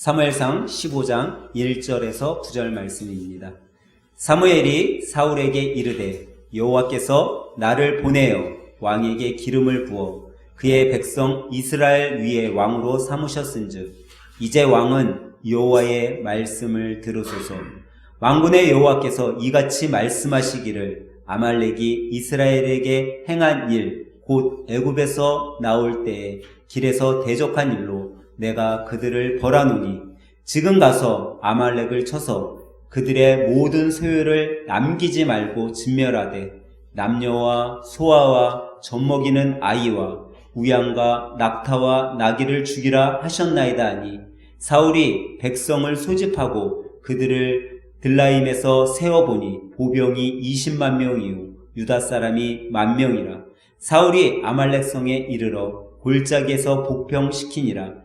사무엘상 15장 1절에서 9절 말씀입니다. 사무엘이 사울에게 이르되 여호와께서 나를 보내어 왕에게 기름을 부어 그의 백성 이스라엘 위에 왕으로 삼으셨은즉 이제 왕은 여호와의 말씀을 들으소서. 왕군의 여호와께서 이같이 말씀하시기를 아말렉이 이스라엘에게 행한 일 곧 애굽에서 나올 때에 길에서 대적한 일로 내가 그들을 벌하노니 지금 가서 아말렉을 쳐서 그들의 모든 소유를 남기지 말고 진멸하되 남녀와 소아와 젖먹이는 아이와 우양과 낙타와 나귀를 죽이라 하셨나이다 하니 사울이 백성을 소집하고 그들을 들라임에서 세어보니 보병이 20만 명이요 유다 사람이 10,000명이라. 사울이 아말렉 성에 이르러 골짜기에서 복병시키니라.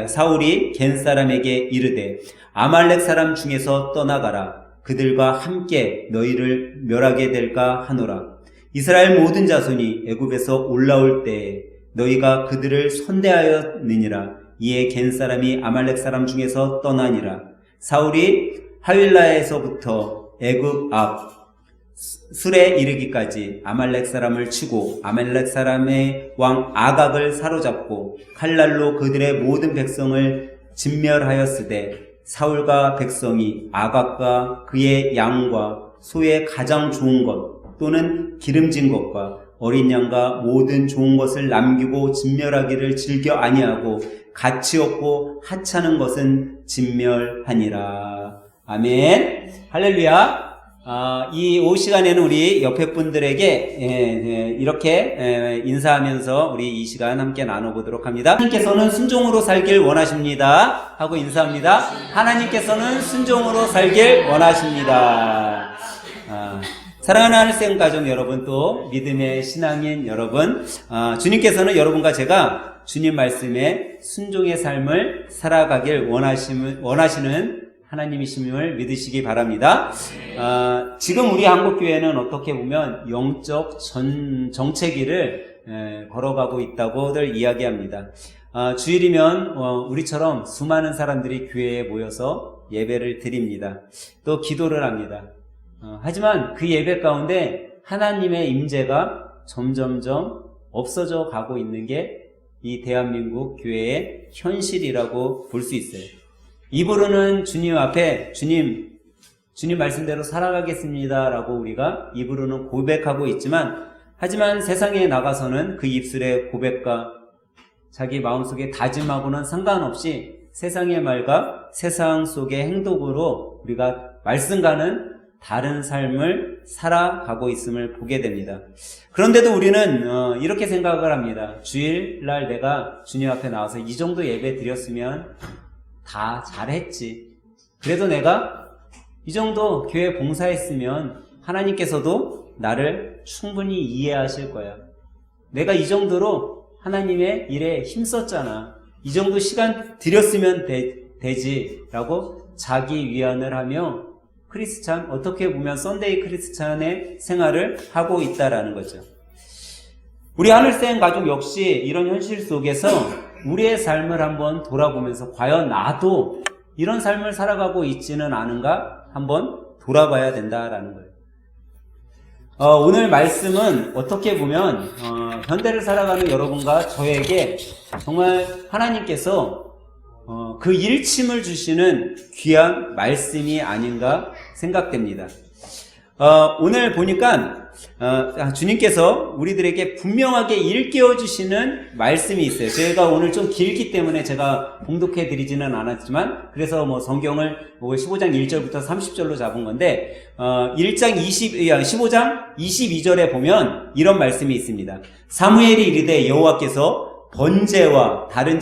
사울이 겐 사람에게 이르되 아말렉 사람 중에서 떠나가라. 그들과 함께 너희를 멸하게 될까 하노라. 이스라엘 모든 자손이 애굽에서 올라올 때에 너희가 그들을 선대하였느니라. 이에 겐 사람이 아말렉 사람 중에서 떠나니라. 사울이 하윌라에서부터 애굽 앞 술에 이르기까지 아말렉 사람을 치고 아말렉 사람의 왕 아각을 사로잡고 칼날로 그들의 모든 백성을 진멸하였으되 사울과 백성이 아각과 그의 양과 소의 가장 좋은 것 또는 기름진 것과 어린 양과 모든 좋은 것을 남기고 진멸하기를 즐겨 아니하고 가치 없고 하찮은 것은 진멸하니라. 아멘. 할렐루야. 이 오후 시간에는 우리 옆에 분들에게 이렇게 인사하면서 우리 이 시간 함께 나눠보도록 합니다. 하나님께서는 순종으로 살길 원하십니다 하고 인사합니다. 하나님께서는 순종으로 살길 원하십니다. 사랑하는 하늘생 가족 여러분, 또 믿음의 신앙인 여러분, 주님께서는 여러분과 제가 주님 말씀에 순종의 삶을 살아가길 원하시는 하나님이심을 믿으시기 바랍니다. 지금 우리 한국교회는 어떻게 보면 영적 정체기를 걸어가고 있다고들 이야기합니다. 주일이면 우리처럼 수많은 사람들이 교회에 모여서 예배를 드립니다. 또 기도를 합니다. 하지만 그 예배 가운데 하나님의 임재가 점점점 없어져 가고 있는 게 이 대한민국 교회의 현실이라고 볼 수 있어요. 입으로는 주님 앞에 주님 말씀대로 살아가겠습니다 라고 우리가 입으로는 고백하고 있지만, 하지만 세상에 나가서는 그 입술의 고백과 자기 마음속의 다짐하고는 상관없이 세상의 말과 세상 속의 행동으로 우리가 말씀과는 다른 삶을 살아가고 있음을 보게 됩니다. 그런데도 우리는 이렇게 생각을 합니다. 주일날 내가 주님 앞에 나와서 이 정도 예배 드렸으면 다 잘했지. 그래도 내가 이 정도 교회 봉사했으면 하나님께서도 나를 충분히 이해하실 거야. 내가 이 정도로 하나님의 일에 힘썼잖아. 이 정도 시간 들였으면 되지 라고 자기 위안을 하며 크리스찬, 어떻게 보면 썬데이 크리스찬의 생활을 하고 있다라는 거죠. 우리 하늘생 가족 역시 이런 현실 속에서 우리의 삶을 한번 돌아보면서 과연 나도 이런 삶을 살아가고 있지는 않은가 한번 돌아봐야 된다라는 거예요. 오늘 말씀은 어떻게 보면 현대를 살아가는 여러분과 저에게 정말 하나님께서 그 일침을 주시는 귀한 말씀이 아닌가 생각됩니다. 오늘 보니까 주님께서 우리들에게 분명하게 일깨워 주시는 말씀이 있어요. 제가 오늘 좀 길기 때문에 제가 봉독해 드리지는 않았지만, 그래서 성경을 15장 1절부터 30절로 잡은 건데, 15장 22절에 보면 이런 말씀이 있습니다. 사무엘이 이르되 여호와께서 번제와 다른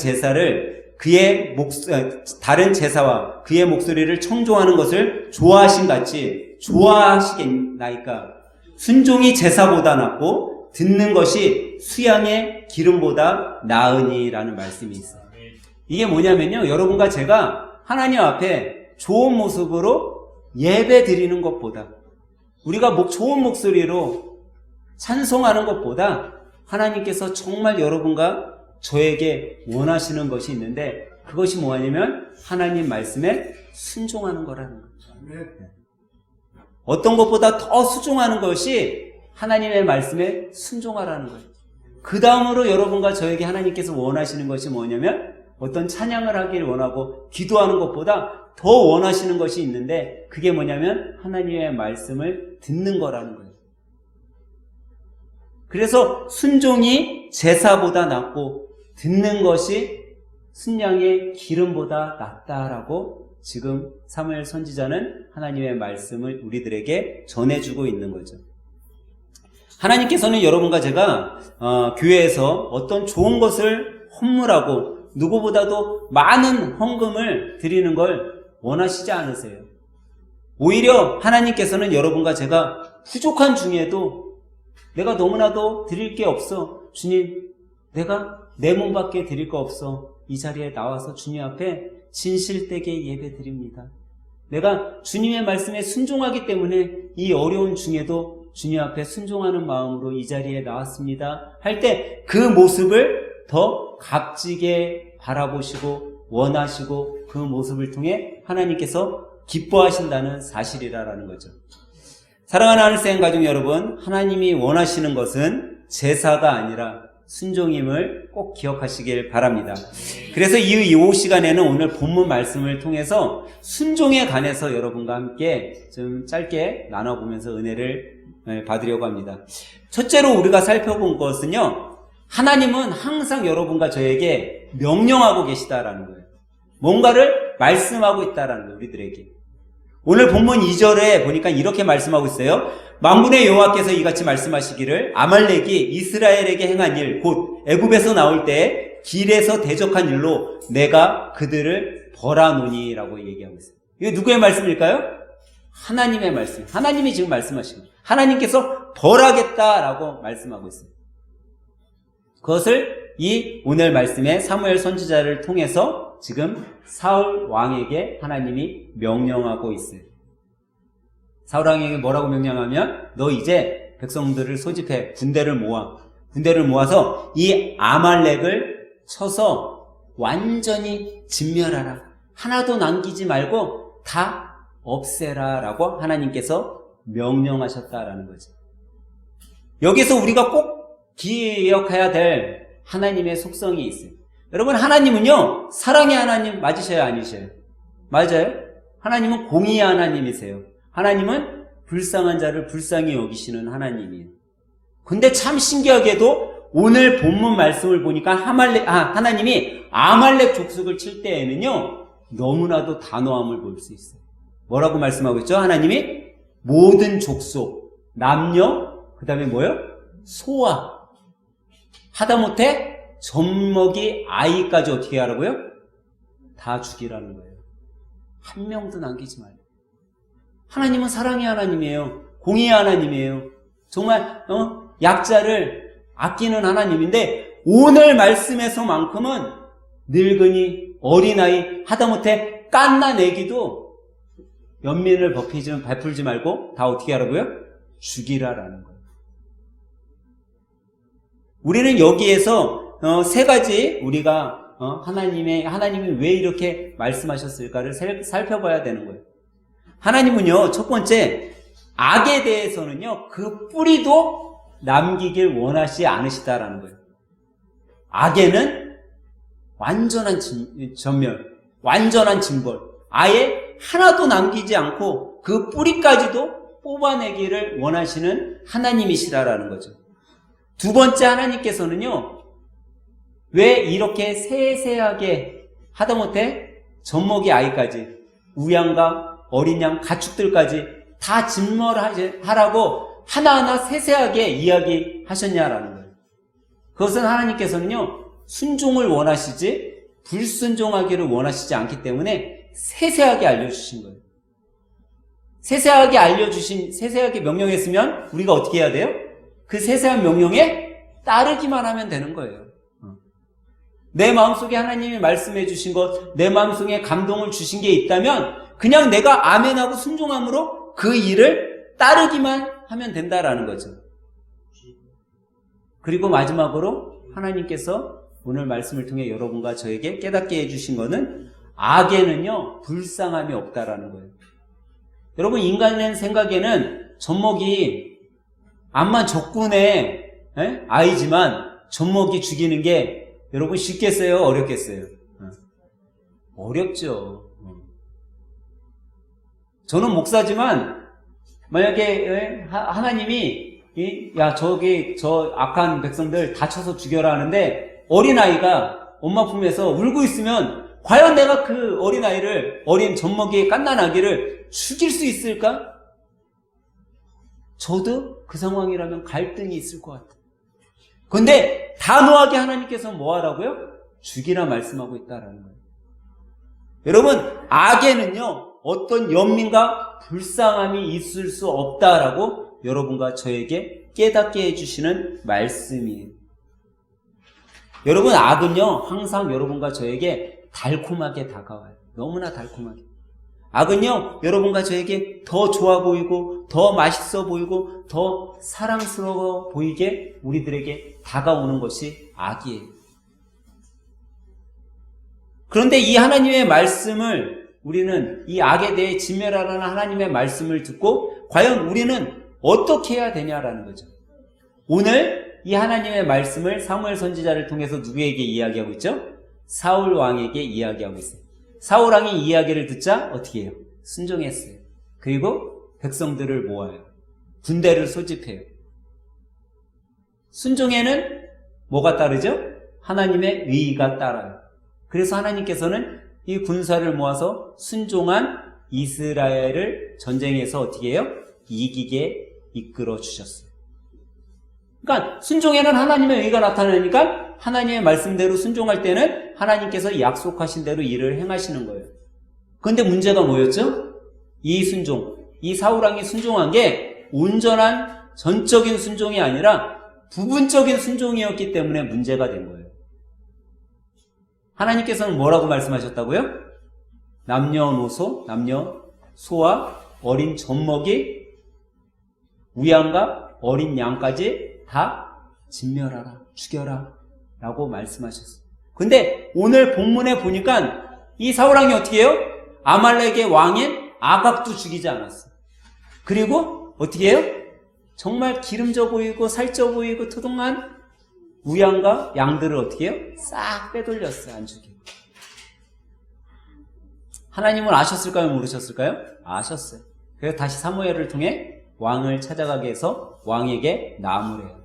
제사와 그의 목소리를 청종하는 것을 좋아하신 같이 좋아하시겠나이까. 순종이 제사보다 낫고 듣는 것이 수양의 기름보다 나으니라는 말씀이 있어요. 이게 뭐냐면요, 여러분과 제가 하나님 앞에 좋은 모습으로 예배 드리는 것보다, 우리가 좋은 목소리로 찬송하는 것보다 하나님께서 정말 여러분과 저에게 원하시는 것이 있는데, 그것이 뭐냐면 하나님 말씀에 순종하는 거라는 거죠. 어떤 것보다 더 순종하는 것이 하나님의 말씀에 순종하라는 거예요. 그 다음으로 여러분과 저에게 하나님께서 원하시는 것이 뭐냐면 어떤 찬양을 하길 원하고 기도하는 것보다 더 원하시는 것이 있는데 그게 뭐냐면 하나님의 말씀을 듣는 거라는 거예요. 그래서 순종이 제사보다 낫고 듣는 것이 순양의 기름보다 낫다라고 지금 사무엘 선지자는 하나님의 말씀을 우리들에게 전해주고 있는 거죠. 하나님께서는 여러분과 제가 교회에서 어떤 좋은 것을 헌물하고 누구보다도 많은 헌금을 드리는 걸 원하시지 않으세요. 오히려 하나님께서는 여러분과 제가 부족한 중에도 내가 너무나도 드릴 게 없어. 주님, 내가 내 몸밖에 드릴 거 없어. 이 자리에 나와서 주님 앞에 진실되게 예배 드립니다. 내가 주님의 말씀에 순종하기 때문에 이 어려운 중에도 주님 앞에 순종하는 마음으로 이 자리에 나왔습니다. 할 때 그 모습을 더 값지게 바라보시고 원하시고 그 모습을 통해 하나님께서 기뻐하신다는 사실이라는 거죠. 사랑하는 하늘생 가족 여러분, 하나님이 원하시는 것은 제사가 아니라 순종임을 꼭 기억하시길 바랍니다. 그래서 이 오후 시간에는 오늘 본문 말씀을 통해서 순종에 관해서 여러분과 함께 좀 짧게 나눠보면서 은혜를 받으려고 합니다. 첫째로 우리가 살펴본 것은요, 하나님은 항상 여러분과 저에게 명령하고 계시다라는 거예요. 뭔가를 말씀하고 있다라는 거예요, 우리들에게. 오늘 본문 2절에 보니까 이렇게 말씀하고 있어요. 만군의 여호와께서 이같이 말씀하시기를 아말렉이 이스라엘에게 행한 일, 곧 애굽에서 나올 때 길에서 대적한 일로 내가 그들을 벌하노니라고 얘기하고 있어요. 이게 누구의 말씀일까요? 하나님의 말씀. 하나님이 지금 말씀하시는 거예요. 하나님께서 벌하겠다라고 말씀하고 있어요. 그것을 이 오늘 말씀의 사무엘 선지자를 통해서 지금 사울 왕에게 하나님이 명령하고 있어요. 사울 왕에게 뭐라고 명령하면 너 이제 백성들을 소집해 군대를 모아서 이 아말렉을 쳐서 완전히 진멸하라. 하나도 남기지 말고 다 없애라 라고 하나님께서 명령하셨다라는 거죠. 여기서 우리가 꼭 기억해야 될 하나님의 속성이 있어요. 여러분, 하나님은요, 사랑의 하나님 맞으셔요, 아니셔요? 맞아요? 하나님은 공의의 하나님이세요. 하나님은 불쌍한 자를 불쌍히 여기시는 하나님이에요. 근데 참 신기하게도 오늘 본문 말씀을 보니까 하나님이 아말렉 족속을 칠 때에는요, 너무나도 단호함을 볼 수 있어요. 뭐라고 말씀하고 있죠? 하나님이 모든 족속, 남녀, 그 다음에 뭐요? 소아, 하다못해 젖먹이 아이까지 어떻게 하라고요? 다 죽이라는 거예요. 한 명도 남기지 말고. 하나님은 사랑의 하나님이에요. 공의의 하나님이에요. 정말 약자를 아끼는 하나님인데 오늘 말씀에서만큼은 늙은이, 어린아이, 하다못해 깐난 애기도 연민을 베풀지 말고 다 어떻게 하라고요? 죽이라라는 거예요. 우리는 여기에서 세 가지 우리가 하나님이 왜 이렇게 말씀하셨을까를 살펴봐야 되는 거예요. 하나님은요, 첫 번째, 악에 대해서는요, 그 뿌리도 남기길 원하지 않으시다라는 거예요. 악에는 완전한 전멸, 완전한 징벌, 아예 하나도 남기지 않고 그 뿌리까지도 뽑아내기를 원하시는 하나님이시라라는 거죠. 두 번째, 하나님께서는요, 왜 이렇게 세세하게 하다못해 젖먹이 아이까지, 우양과 어린 양, 가축들까지 다 진멸하라고 하나하나 세세하게 이야기하셨냐라는 거예요. 그것은 하나님께서는요, 순종을 원하시지 불순종하기를 원하시지 않기 때문에 세세하게 알려주신 거예요. 세세하게 명령했으면 우리가 어떻게 해야 돼요? 그 세세한 명령에 따르기만 하면 되는 거예요. 내 마음속에 하나님이 말씀해 주신 것, 내 마음속에 감동을 주신 게 있다면 그냥 내가 아멘하고 순종함으로 그 일을 따르기만 하면 된다라는 거죠. 그리고 마지막으로 하나님께서 오늘 말씀을 통해 여러분과 저에게 깨닫게 해주신 것은 악에는요 불쌍함이 없다라는 거예요. 여러분, 인간의 생각에는 젖먹이 암만 적군의 아이지만 젖먹이 죽이는 게 여러분 쉽겠어요? 어렵겠어요? 어렵죠. 저는 목사지만 만약에 하나님이 저 악한 백성들 다쳐서 죽여라 하는데 어린아이가 엄마 품에서 울고 있으면 과연 내가 그 어린아이를, 어린 젖먹이의 갓난아기를 죽일 수 있을까? 저도 그 상황이라면 갈등이 있을 것 같아요. 그런데 단호하게 하나님께서 뭐 하라고요? 죽이라 말씀하고 있다라는 거예요. 여러분, 악에는요 어떤 연민과 불쌍함이 있을 수 없다라고 여러분과 저에게 깨닫게 해주시는 말씀이에요. 여러분, 악은요 항상 여러분과 저에게 달콤하게 다가와요. 너무나 달콤하게. 악은요 여러분과 저에게 더 좋아 보이고 더 맛있어 보이고 더 사랑스러워 보이게 우리들에게 다가오는 것이 악이에요. 그런데 이 하나님의 말씀을, 우리는 이 악에 대해 진멸하라는 하나님의 말씀을 듣고 과연 우리는 어떻게 해야 되냐라는 거죠. 오늘 이 하나님의 말씀을 사무엘 선지자를 통해서 누구에게 이야기하고 있죠? 사울 왕에게 이야기하고 있어요. 사울 왕이 이야기를 듣자 어떻게 해요? 순종했어요. 그리고 백성들을 모아요. 군대를 소집해요. 순종에는 뭐가 따르죠? 하나님의 의의가 따라요. 그래서 하나님께서는 이 군사를 모아서 순종한 이스라엘을 전쟁에서 어떻게 해요? 이기게 이끌어 주셨어요. 그러니까 순종에는 하나님의 의의가 나타나니까 하나님의 말씀대로 순종할 때는 하나님께서 약속하신 대로 일을 행하시는 거예요. 그런데 문제가 뭐였죠? 이 순종, 이 사울왕이 순종한 게 온전한 전적인 순종이 아니라 부분적인 순종이었기 때문에 문제가 된 거예요. 하나님께서는 뭐라고 말씀하셨다고요? 남녀노소, 남녀소와 어린 젖먹이, 우양과 어린 양까지 다 진멸하라, 죽여라 라고 말씀하셨어요. 근데 오늘 본문에 보니까 이 사울왕이 어떻게 해요? 아말렉의 왕인 아갑도 죽이지 않았어요. 그리고 어떻게 해요? 정말 기름져 보이고 살쪄 보이고 토동한 우양과 양들을 어떻게 해요? 싹 빼돌렸어요. 안 죽이고. 하나님은 아셨을까요? 모르셨을까요? 아셨어요. 그래서 다시 사무엘을 통해 왕을 찾아가게 해서 왕에게 나무래요.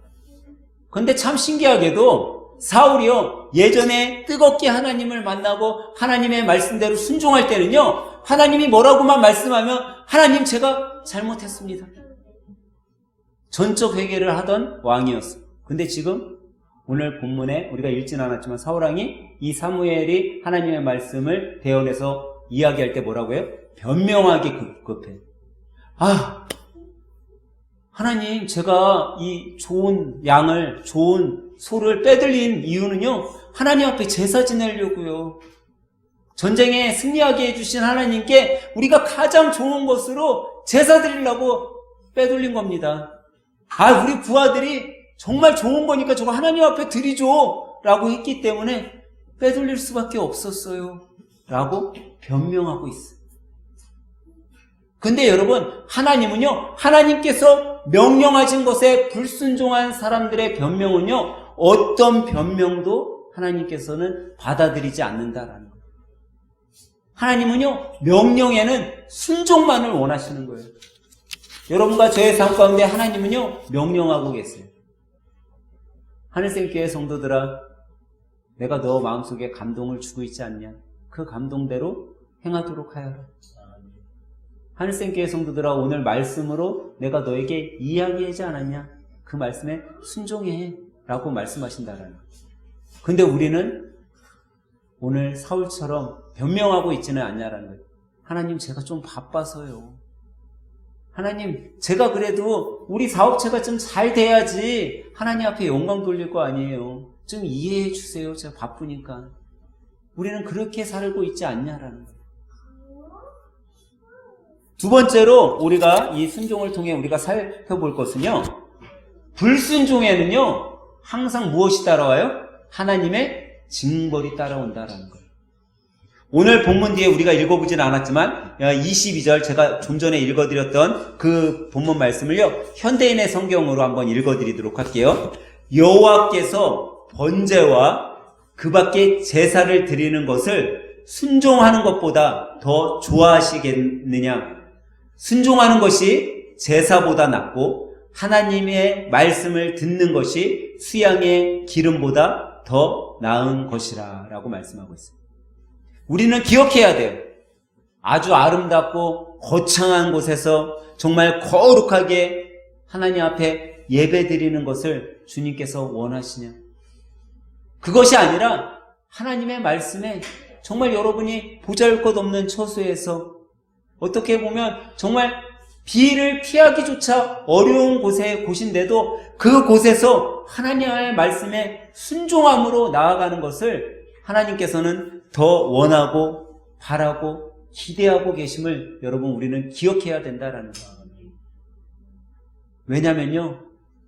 그런데 참 신기하게도 사울이요, 예전에 뜨겁게 하나님을 만나고 하나님의 말씀대로 순종할 때는요, 하나님이 뭐라고만 말씀하면 하나님 제가 잘못했습니다. 전적 회개를 하던 왕이었어요. 근데 지금 오늘 본문에 우리가 읽진 않았지만 사울왕이 이 사무엘이 하나님의 말씀을 대언해서 이야기할 때 뭐라고 해요? 변명하기 급급해. 하나님, 제가 이 좋은 양을, 좋은 소를 빼들린 이유는요, 하나님 앞에 제사 지내려고요. 전쟁에 승리하게 해주신 하나님께 우리가 가장 좋은 것으로 제사 드리려고 빼돌린 겁니다. 우리 부하들이 정말 좋은 거니까 저거 하나님 앞에 드리죠 라고 했기 때문에 빼돌릴 수밖에 없었어요 라고 변명하고 있어요. 근데 여러분, 하나님은요, 하나님께서 명령하신 것에 불순종한 사람들의 변명은요, 어떤 변명도 하나님께서는 받아들이지 않는다라는 거예요. 하나님은요, 명령에는 순종만을 원하시는 거예요. 여러분과 저의 삶 가운데 하나님은요, 명령하고 계세요. 하늘생교회 성도들아, 내가 너 마음속에 감동을 주고 있지 않냐? 그 감동대로 행하도록 하여라. 하늘생교회 성도들아, 오늘 말씀으로 내가 너에게 이야기하지 않았냐? 그 말씀에 순종해 라고 말씀하신다라는 거예요. 근데 우리는 오늘 사울처럼 변명하고 있지는 않냐라는 거예요. 하나님, 제가 좀 바빠서요. 하나님, 제가 그래도 우리 사업체가 좀 잘 돼야지 하나님 앞에 영광 돌릴 거 아니에요. 좀 이해해 주세요. 제가 바쁘니까. 우리는 그렇게 살고 있지 않냐라는 거예요. 두 번째로 우리가 이 순종을 통해 우리가 살펴볼 것은요, 불순종에는요 항상 무엇이 따라와요? 하나님의 징벌이 따라온다라는 거예요. 오늘 본문 뒤에 우리가 읽어보진 않았지만 22절 제가 좀 전에 읽어드렸던 그 본문 말씀을요, 현대인의 성경으로 한번 읽어드리도록 할게요. 여호와께서 번제와 그 밖에 제사를 드리는 것을 순종하는 것보다 더 좋아하시겠느냐? 순종하는 것이 제사보다 낫고 하나님의 말씀을 듣는 것이 수양의 기름보다 더 나은 것이라 라고 말씀하고 있습니다. 우리는 기억해야 돼요. 아주 아름답고 거창한 곳에서 정말 거룩하게 하나님 앞에 예배드리는 것을 주님께서 원하시냐? 그것이 아니라 하나님의 말씀에 정말 여러분이 보잘것없는 처소에서 어떻게 보면 정말 비를 피하기조차 어려운 곳인데도 그 곳에서 하나님의 말씀에 순종함으로 나아가는 것을 하나님께서는 더 원하고 바라고 기대하고 계심을 여러분 우리는 기억해야 된다라는 거예요. 왜냐면요,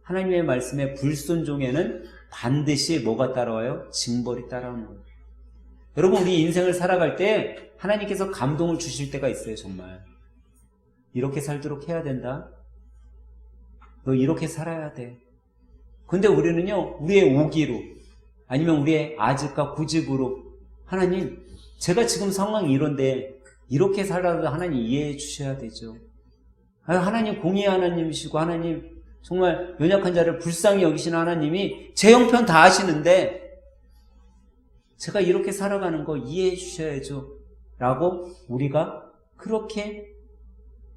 하나님의 말씀에 불순종에는 반드시 뭐가 따라와요? 징벌이 따라오는 거예요. 여러분, 우리 인생을 살아갈 때 하나님께서 감동을 주실 때가 있어요. 정말 이렇게 살도록 해야 된다, 너 이렇게 살아야 돼. 근데 우리는요, 우리의 오기로 아니면 우리의 아집과 고집으로 하나님, 제가 지금 상황이 이런데 이렇게 살아도 하나님 이해해 주셔야 되죠. 하나님 공의의 하나님이시고 하나님 정말 연약한 자를 불쌍히 여기시는 하나님이 제 형편 다 아시는데 제가 이렇게 살아가는 거 이해해 주셔야죠 라고 우리가 그렇게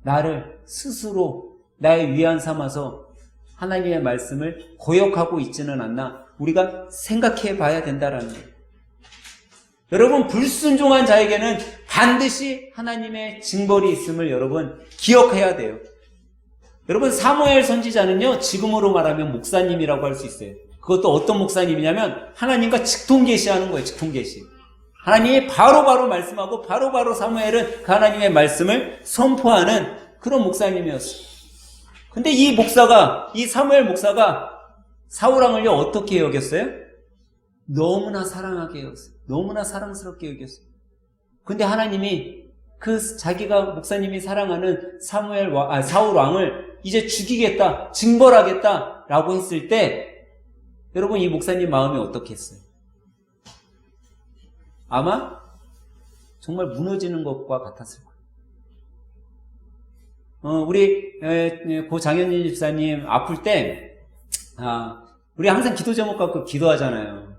나를 스스로 나의 위안 삼아서 하나님의 말씀을 거역하고 있지는 않나 우리가 생각해 봐야 된다라는 거예요. 여러분, 불순종한 자에게는 반드시 하나님의 징벌이 있음을 여러분 기억해야 돼요. 여러분, 사무엘 선지자는요, 지금으로 말하면 목사님이라고 할 수 있어요. 그것도 어떤 목사님이냐면 하나님과 직통계시하는 거예요. 직통계시. 하나님이 바로바로 말씀하고 바로바로 사무엘은 그 하나님의 말씀을 선포하는 그런 목사님이었어요. 근데 이 목사가, 이 사무엘 목사가 사울왕을요 어떻게 여겼어요? 너무나 사랑하게 여겼어요. 너무나 사랑스럽게 여겼어요. 근데 하나님이 그 자기가 목사님이 사랑하는 사울왕을 이제 죽이겠다, 징벌하겠다 라고 했을 때 여러분, 이 목사님 마음이 어떻겠어요? 아마 정말 무너지는 것과 같았을 거예요. 우리 고 장현진 집사님 아플 때 우리 항상 기도 제목 갖고 기도하잖아요.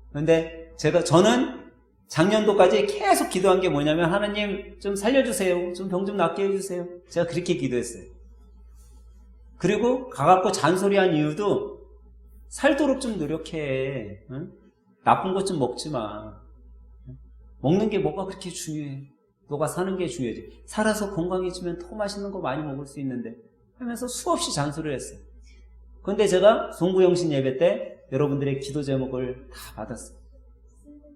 그런데 저는 작년도까지 계속 기도한 게 뭐냐면 하나님 좀 살려주세요. 좀 병 좀 낫게 해주세요. 제가 그렇게 기도했어요. 그리고 가갖고 잔소리한 이유도 살도록 좀 노력해. 응? 나쁜 것 좀 먹지 마. 먹는 게 뭐가 그렇게 중요해. 너가 사는 게 중요하지. 살아서 건강해지면 더 맛있는 거 많이 먹을 수 있는데 하면서 수없이 잔소리를 했어요. 그런데 제가 송구영신 예배 때 여러분들의 기도 제목을 다 받았어요.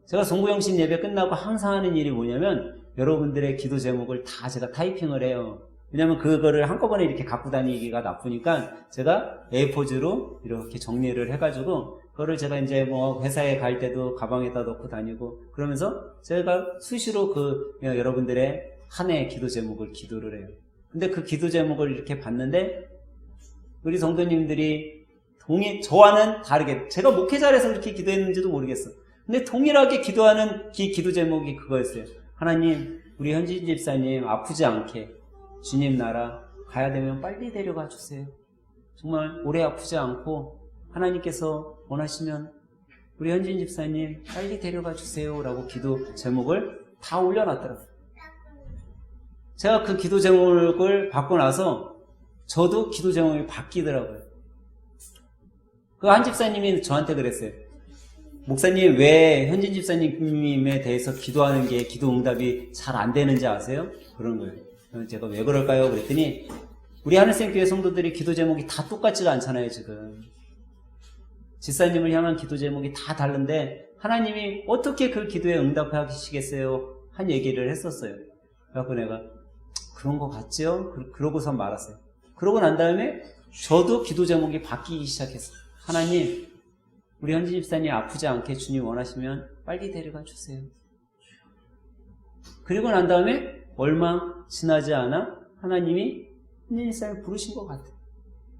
제가 송구영신 예배 끝나고 항상 하는 일이 뭐냐면 여러분들의 기도 제목을 다 제가 타이핑을 해요. 왜냐면 그거를 한꺼번에 이렇게 갖고 다니기가 나쁘니까 제가 A4지로 이렇게 정리를 해가지고 그거를 제가 이제 뭐 회사에 갈 때도 가방에다 넣고 다니고 그러면서 제가 수시로 여러분들의 한 해 기도 제목을 기도를 해요. 근데 그 기도 제목을 이렇게 봤는데 우리 성도님들이 저와는 다르게 제가 목회자라서 그렇게 기도했는지도 모르겠어. 근데 동일하게 기도하는 기도 제목이 그거였어요. 하나님, 우리 현진 집사님 아프지 않게 주님 나라 가야 되면 빨리 데려가 주세요. 정말 오래 아프지 않고 하나님께서 원하시면 우리 현진 집사님 빨리 데려가 주세요 라고 기도 제목을 다 올려놨더라고요. 제가 그 기도 제목을 받고 나서 저도 기도 제목이 바뀌더라고요. 그 한 집사님이 저한테 그랬어요. 목사님, 왜 현진 집사님에 대해서 기도하는 게 기도 응답이 잘 안 되는지 아세요? 그런 거예요. 제가 왜 그럴까요? 그랬더니 우리 하늘샘교회 성도들이 기도 제목이 다 똑같지가 않잖아요. 지금 집사님을 향한 기도 제목이 다 다른데 하나님이 어떻게 그 기도에 응답하시겠어요? 한 얘기를 했었어요. 그래서 내가 그런 거 같죠? 그러고서 말았어요. 그러고 난 다음에 저도 기도 제목이 바뀌기 시작했어요. 하나님, 우리 현진 집사님 아프지 않게 주님 원하시면 빨리 데려가 주세요. 그리고 난 다음에 얼마 지나지 않아 하나님이 현진 집사님을 부르신 것 같아요.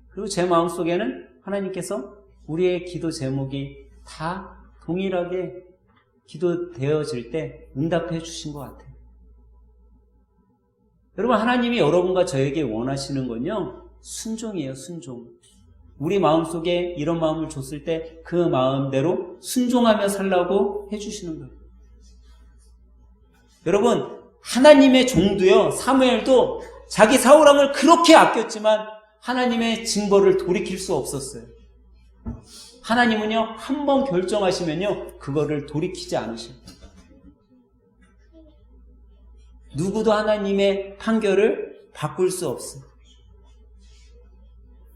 그리고 제 마음속에는 하나님께서 우리의 기도 제목이 다 동일하게 기도되어질 때 응답해 주신 것 같아요. 여러분, 하나님이 여러분과 저에게 원하시는 건요, 순종이에요, 순종. 우리 마음속에 이런 마음을 줬을 때 그 마음대로 순종하며 살라고 해주시는 거예요. 여러분, 하나님의 종도요, 사무엘도 자기 사울왕을 그렇게 아꼈지만 하나님의 징벌을 돌이킬 수 없었어요. 하나님은요, 한번 결정하시면요, 그거를 돌이키지 않으셔요. 누구도 하나님의 판결을 바꿀 수 없어요.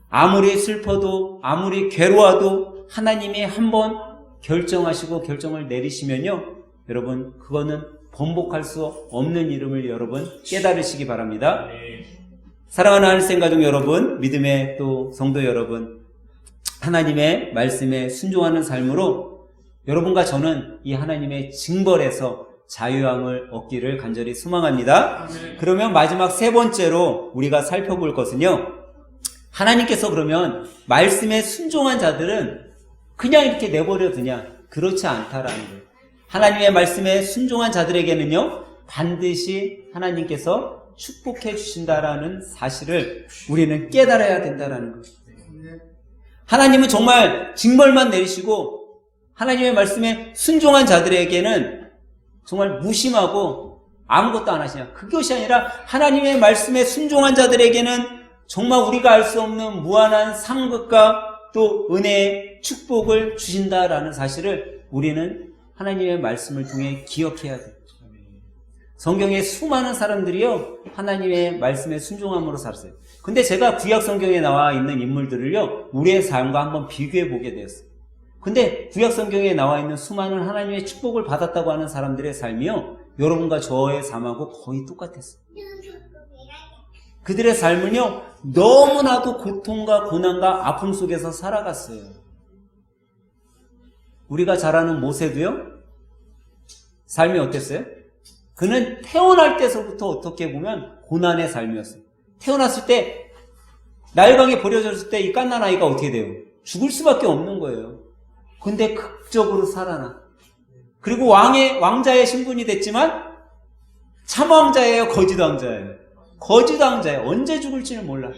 아무리 슬퍼도, 아무리 괴로워도 하나님이 한번 결정하시고 결정을 내리시면요, 여러분, 그거는 번복할 수 없는 이름을 여러분 깨달으시기 바랍니다. 사랑하는 하늘생 가족 여러분, 믿음의 또 성도 여러분, 하나님의 말씀에 순종하는 삶으로 여러분과 저는 이 하나님의 징벌에서 자유함을 얻기를 간절히 소망합니다. 그러면 마지막 세 번째로 우리가 살펴볼 것은요, 하나님께서 그러면 말씀에 순종한 자들은 그냥 이렇게 내버려 두냐? 그렇지 않다라는 거예요. 하나님의 말씀에 순종한 자들에게는요, 반드시 하나님께서 축복해 주신다라는 사실을 우리는 깨달아야 된다라는 거예요. 하나님은 정말 징벌만 내리시고 하나님의 말씀에 순종한 자들에게는 정말 무심하고 아무것도 안 하시냐. 그것이 아니라 하나님의 말씀에 순종한 자들에게는 정말 우리가 알 수 없는 무한한 상급과 또 은혜의 축복을 주신다라는 사실을 우리는 하나님의 말씀을 통해 기억해야 돼요. 성경에 수많은 사람들이요, 하나님의 말씀에 순종함으로 살았어요. 근데 제가 구약 성경에 나와 있는 인물들을요, 우리의 삶과 한번 비교해 보게 되었어요. 근데 구약 성경에 나와 있는 수많은 하나님의 축복을 받았다고 하는 사람들의 삶이요, 여러분과 저의 삶하고 거의 똑같았어요. 그들의 삶은요, 너무나도 고통과 고난과 아픔 속에서 살아갔어요. 우리가 잘 아는 모세도요, 삶이 어땠어요? 그는 태어날 때서부터 어떻게 보면 고난의 삶이었어요. 태어났을 때, 나일강에 버려졌을 때 이 갓난 아이가 어떻게 돼요? 죽을 수밖에 없는 거예요. 근데 극적으로 살아나. 그리고 왕자의 신분이 됐지만, 참 왕자예요? 거짓 왕자예요? 거짓 왕자예요. 언제 죽을지는 몰라.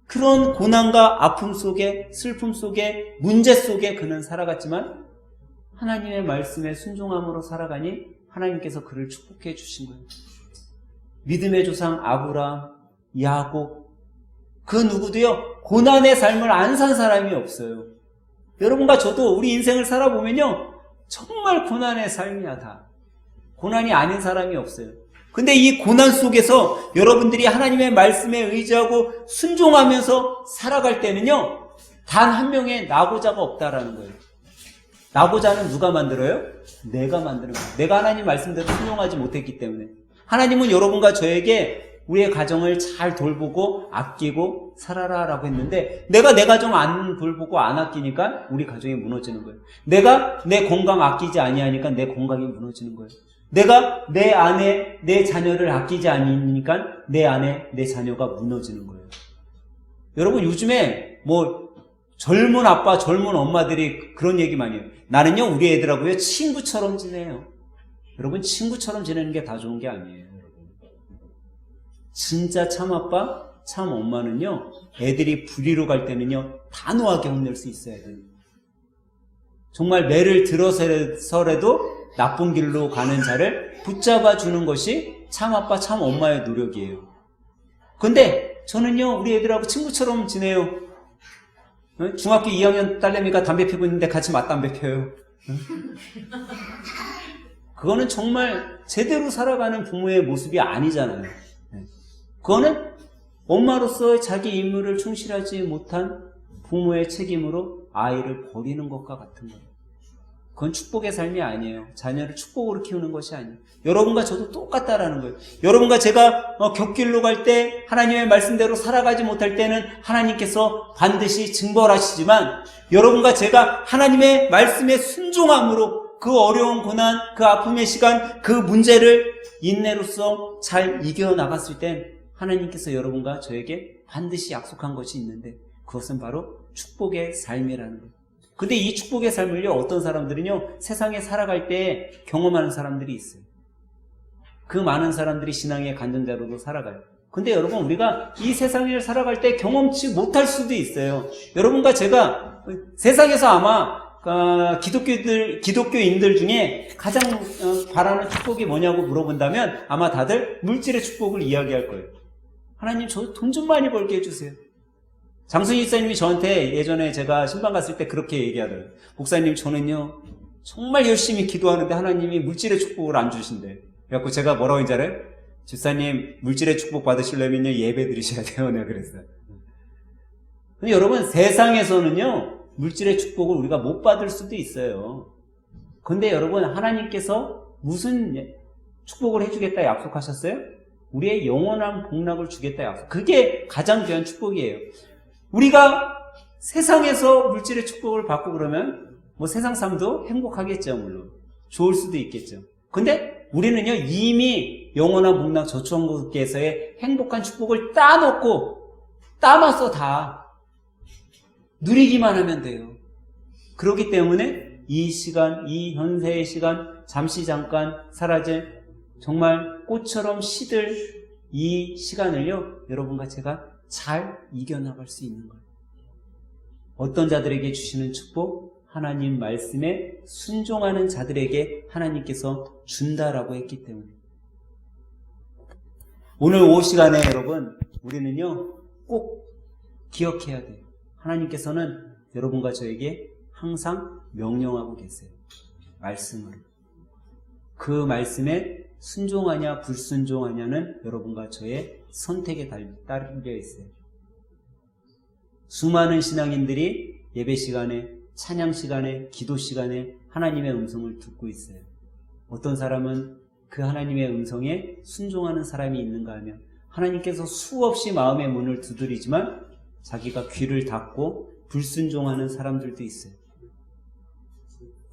그런 고난과 아픔 속에, 슬픔 속에, 문제 속에 그는 살아갔지만 하나님의 말씀에 순종함으로 살아가니 하나님께서 그를 축복해 주신 거예요. 믿음의 조상 아브라함, 야곱, 그 누구도요, 고난의 삶을 안 산 사람이 없어요. 여러분과 저도 우리 인생을 살아보면요, 정말 고난의 삶이야, 다. 고난이 아닌 사람이 없어요. 근데 이 고난 속에서 여러분들이 하나님의 말씀에 의지하고 순종하면서 살아갈 때는요, 단 한 명의 나고자가 없다라는 거예요. 나고자는 누가 만들어요? 내가 만드는 거예요. 내가 하나님 말씀대로 순종하지 못했기 때문에. 하나님은 여러분과 저에게 우리의 가정을 잘 돌보고 아끼고 살아라라고 했는데, 내가 내 가정 안 돌보고 안 아끼니까 우리 가정이 무너지는 거예요. 내가 내 건강 아끼지 아니하니까 내 건강이 무너지는 거예요. 내가 내 아내, 내 자녀를 아끼지 않으니까 내 아내, 내 자녀가 무너지는 거예요. 여러분, 요즘에 젊은 아빠, 젊은 엄마들이 그런 얘기 많이 해요. 나는요, 우리 애들하고요, 친구처럼 지내요. 여러분, 친구처럼 지내는 게 다 좋은 게 아니에요. 진짜 참 아빠, 참 엄마는요, 애들이 불의로 갈 때는요, 단호하게 혼낼 수 있어야 돼요. 정말 매를 들어서라도 나쁜 길로 가는 자를 붙잡아 주는 것이 참 아빠, 참 엄마의 노력이에요. 근데 저는요, 우리 애들하고 친구처럼 지내요. 중학교 2학년 딸내미가 담배 피고 있는데 같이 맞담배 펴요. 그거는 정말 제대로 살아가는 부모의 모습이 아니잖아요. 그거는 엄마로서 자기 임무를 충실하지 못한 부모의 책임으로 아이를 버리는 것과 같은 거예요. 그건 축복의 삶이 아니에요. 자녀를 축복으로 키우는 것이 아니에요. 여러분과 저도 똑같다라는 거예요. 여러분과 제가 곁길로 갈 때 하나님의 말씀대로 살아가지 못할 때는 하나님께서 반드시 징벌하시지만, 여러분과 제가 하나님의 말씀에 순종함으로 그 어려운 고난, 그 아픔의 시간, 그 문제를 인내로서 잘 이겨나갔을 땐 하나님께서 여러분과 저에게 반드시 약속한 것이 있는데, 그것은 바로 축복의 삶이라는 거예요. 근데 이 축복의 삶을요, 어떤 사람들은요, 세상에 살아갈 때 경험하는 사람들이 있어요. 그 많은 사람들이 신앙의 간증자로도 살아가요. 근데 여러분, 우리가 이 세상을 살아갈 때 경험치 못할 수도 있어요. 여러분과 제가 세상에서 아마 기독교인들 중에 가장 바라는 축복이 뭐냐고 물어본다면 아마 다들 물질의 축복을 이야기할 거예요. 하나님, 저 돈 좀 많이 벌게 해주세요. 장순희 집사님이 저한테 예전에 제가 신방 갔을 때 그렇게 얘기하더라고요. 목사님, 저는요 정말 열심히 기도하는데 하나님이 물질의 축복을 안 주신대. 그래갖고 제가 뭐라고 했는지 알아요? 집사님, 물질의 축복 받으시려면요 예배 드리셔야 돼요. 내가 그랬어요. 근데 여러분, 세상에서는요 물질의 축복을 우리가 못 받을 수도 있어요. 근데 여러분, 하나님께서 무슨 축복을 해주겠다 약속하셨어요? 우리의 영원한 복락을 주겠다 약속. 그게 가장 귀한 축복이에요. 우리가 세상에서 물질의 축복을 받고 그러면 뭐 세상 삶도 행복하겠죠. 물론 좋을 수도 있겠죠. 근데 우리는요 이미 영원한 복락 저천국에서의 행복한 축복을 따놨어. 다 누리기만 하면 돼요. 그렇기 때문에 이 시간, 이 현세의 시간, 잠깐 사라질 정말 꽃처럼 시들 이 시간을요 여러분과 제가 잘 이겨나갈 수 있는 거예요. 어떤 자들에게 주시는 축복? 하나님 말씀에 순종하는 자들에게 하나님께서 준다라고 했기 때문에. 오늘 오후 시간에 여러분, 우리는요 꼭 기억해야 돼요. 하나님께서는 여러분과 저에게 항상 명령하고 계세요. 말씀으로. 그 말씀에 순종하냐 불순종하냐는 여러분과 저의 선택에 달려 있어요. 수많은 신앙인들이 예배 시간에, 찬양 시간에, 기도 시간에 하나님의 음성을 듣고 있어요. 어떤 사람은 그 하나님의 음성에 순종하는 사람이 있는가 하면 하나님께서 수없이 마음의 문을 두드리지만 자기가 귀를 닫고 불순종하는 사람들도 있어요.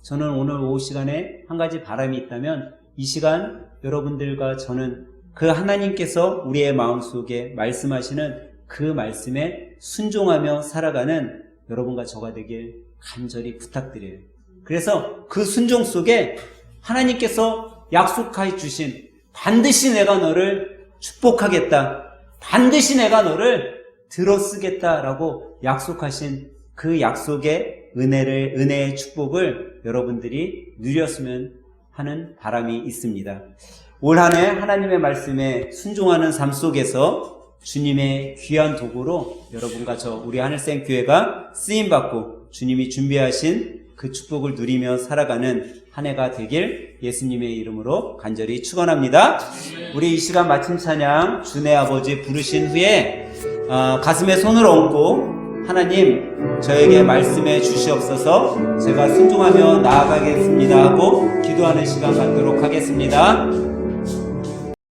저는 오늘 오후 시간에 한 가지 바람이 있다면, 이 시간 여러분들과 저는 그 하나님께서 우리의 마음속에 말씀하시는 그 말씀에 순종하며 살아가는 여러분과 저가 되길 간절히 부탁드려요. 그래서 그 순종 속에 하나님께서 약속해 주신, 반드시 내가 너를 축복하겠다, 반드시 내가 너를 들어쓰겠다라고 약속하신 그 약속의 은혜의 축복을 여러분들이 누렸으면 하는 바람이 있습니다. 올 한 해 하나님의 말씀에 순종하는 삶 속에서 주님의 귀한 도구로 여러분과 우리 하늘샘 교회가 쓰임받고 주님이 준비하신 그 축복을 누리며 살아가는 한 해가 되길 예수님의 이름으로 간절히 축원합니다. 우리 이 시간 마침 찬양 주내 아버지 부르신 후에 가슴에 손을 얹고 하나님, 저에게 말씀해 주시옵소서, 제가 순종하며 나아가겠습니다 하고 기도하는 시간 갖도록 하겠습니다.